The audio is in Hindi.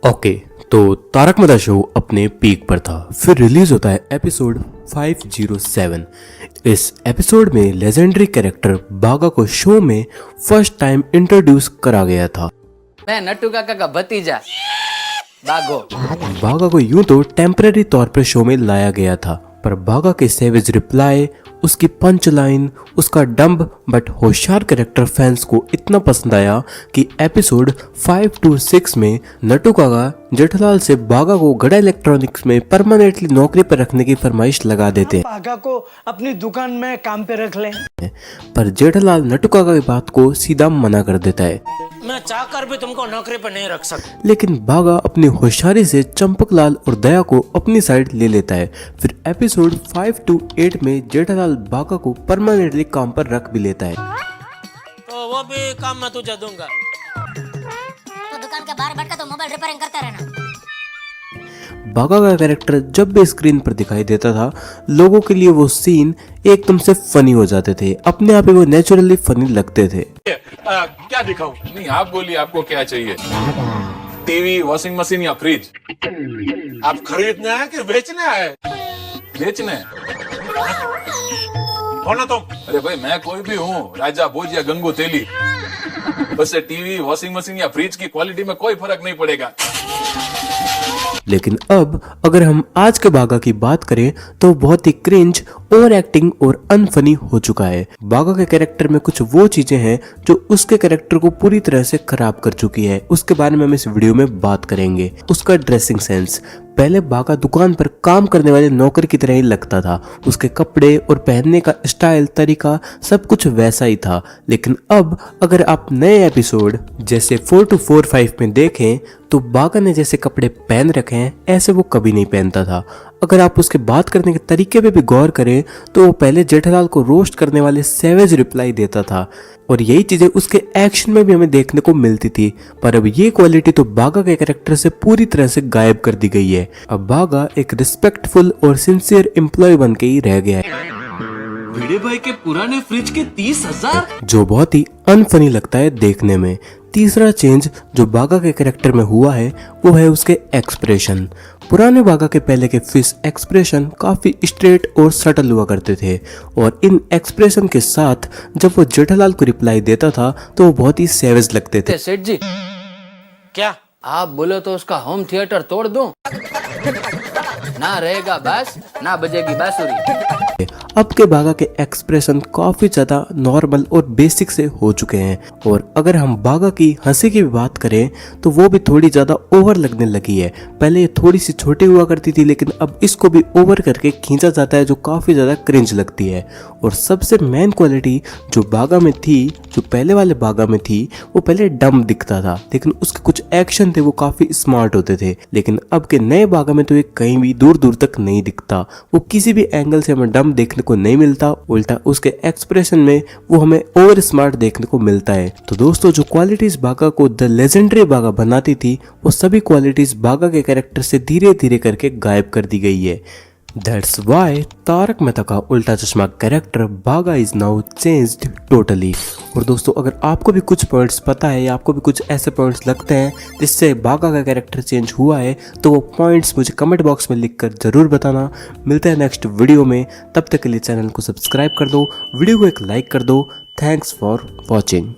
ओके, तो तारक मेहता शो अपने पीक पर था। फिर रिलीज होता है एपिसोड 507। इस एपिसोड में लेजेंडरी कैरेक्टर बागा को शो में फर्स्ट टाइम इंट्रोड्यूस करा गया था। मैं नट्टू काका का भतीजा बागो। बागा को यूं तो टेम्पररी तौर पर शो में लाया गया था, पर बागा के सेवेज रिप्लाई, उसकी पंच लाइन, उसका डम्ब बट होशियार कैरेक्टर फैंस को इतना पसंद आया कि एपिसोड 526 में नट्टू काका जेठालाल से बागा को गड़ा इलेक्ट्रॉनिक्स में परमानेंटली नौकरी पर रखने की फरमाइश लगा देते। बागा को अपनी दुकान में काम पे रख लें। पर जेठालाल नट्टू काका की बात को सीधा मना कर देता है। मैं चाहकर भी तुमको नौकरी पर नहीं रख सकता। लेकिन बागा अपनी होशियारी से चंपकलाल और दया को अपनी साइड ले लेता है। फिर एपिसोड 528 में जेठालाल बागा को परमानेंटली काम पर रख भी लेता है। तो वो भी काम मैं तुझे दूंगा। तो दुकान के बाहर बैठकर तो मोबाइल रिपेयरिंग करता रहना। बागा का कैरेक्टर जब भी स्क्रीन पर दिखाई देता था, लोगों के लिए वो सीन एकदम से फनी हो जाते थे। अपने आप ही वो नेचुरली फनी लगते थे। क्या दिखाऊं? नहीं, आप बोलिए, आपको क्या चाहिए? टीवी, वॉशिंग मशीन या फ्रिज? आप खरीदना है कि बेचना है? बेचना है। कौन तुम? अरे भाई, मैं कोई भी हूँ, राजा भोज या गंगू तेली। उससे टीवी, वॉशिंग मशीन या फ्रिज की क्वालिटी में कोई फर्क नहीं पड़ेगा। लेकिन अब अगर हम आज के बागा की बात करें तो बहुत ही क्रिंज, ओवर एक्टिंग और अनफनी हो चुका है। बागा के कैरेक्टर में कुछ वो चीजें हैं जो उसके कैरेक्टर को पूरी तरह से खराब कर चुकी है। उसके बारे में हम इस वीडियो में बात करेंगे। उसका ड्रेसिंग सेंस, पहले बागा दुकान पर काम करने वाले नौकर की तरह ही लगता था। उसके कपड़े और पहनने का स्टाइल, तरीका सब कुछ वैसा ही था। लेकिन अब अगर आप नए एपिसोड जैसे 4 to 45 में देखें तो बागा ने जैसे कपड़े पहन रखे हैं ऐसे वो कभी नहीं पहनता था। अगर आप उसके बात करने के तरीके पे भी गौर करें तो वो पहले जेठालाल को रोस्ट करने वाले सेवेज रिप्लाई देता था, और यही चीजें उसके एक्शन में भी हमें देखने को मिलती थी। पर अब ये क्वालिटी तो बागा के कैरेक्टर से पूरी तरह से गायब कर दी गई है। अब बागा एक रिस्पेक्टफुल और सिंसियर एम्प्लॉय बन के ही रह गया है, भिड़े भाई के पुराने फ्रिज के 30,000, जो बहुत ही अनफनी लगता है देखने में। तीसरा चेंज जो बागा के कैरेक्टर में हुआ है वो है उसके एक्सप्रेशन। पुराने बागा के पहले के फेस एक्सप्रेशन काफी स्ट्रेट और सटल हुआ करते थे, और इन एक्सप्रेशन के साथ जब वो जेठालाल को रिप्लाई देता था तो वो बहुत ही सेवेज लगते थे। सेठ जी, क्या? आप बोलो तो उसका होम थिएटर तोड़ दूं? ना रहेगा बास, ना बजेगी बांसुरी। अब के बागा के एक्सप्रेशन काफी ज्यादा नॉर्मल और बेसिक से हो चुके हैं, और अगर हम बागा की हंसी की भी बात करें तो वो भी थोड़ी ज्यादा ओवर लगने लगी है। पहले ये थोड़ी सी छोटी हुआ करती थी, लेकिन अब इसको भी ओवर करके खींचा जाता है, जो काफी ज्यादा क्रिंज लगती है। और सबसे मेन क्वालिटी जो बागा में थी, जो पहले वाले बागा में थी, वो पहले डम दिखता था, लेकिन उसके कुछ एक्शन थे वो काफी स्मार्ट होते थे। लेकिन अब के नए बागा में तो ये कहीं भी दूर दूर तक नहीं दिखता। वो किसी भी एंगल से हमें डम देखने को नहीं मिलता, उल्टा उसके एक्सप्रेशन में वो हमें ओवर स्मार्ट देखने को मिलता है। तो दोस्तों, जो क्वालिटीज बागा को द लेजेंडरी बागा बनाती थी, वो सभी क्वालिटीज बागा के कैरेक्टर से धीरे धीरे करके गायब कर दी गई है। That's why तारक मेहता का उल्टा चश्मा कैरेक्टर बागा इज नाउ चेंज्ड टोटली। और दोस्तों, अगर आपको भी कुछ पॉइंट्स पता है या आपको भी कुछ ऐसे पॉइंट्स लगते हैं जिससे बागा का कैरेक्टर चेंज हुआ है, तो वो पॉइंट्स मुझे कमेंट बॉक्स में लिखकर जरूर बताना। मिलते हैं नेक्स्ट वीडियो में, तब तक के लिए चैनल को सब्सक्राइब कर दो, वीडियो को एक लाइक कर दो। Thanks for watching.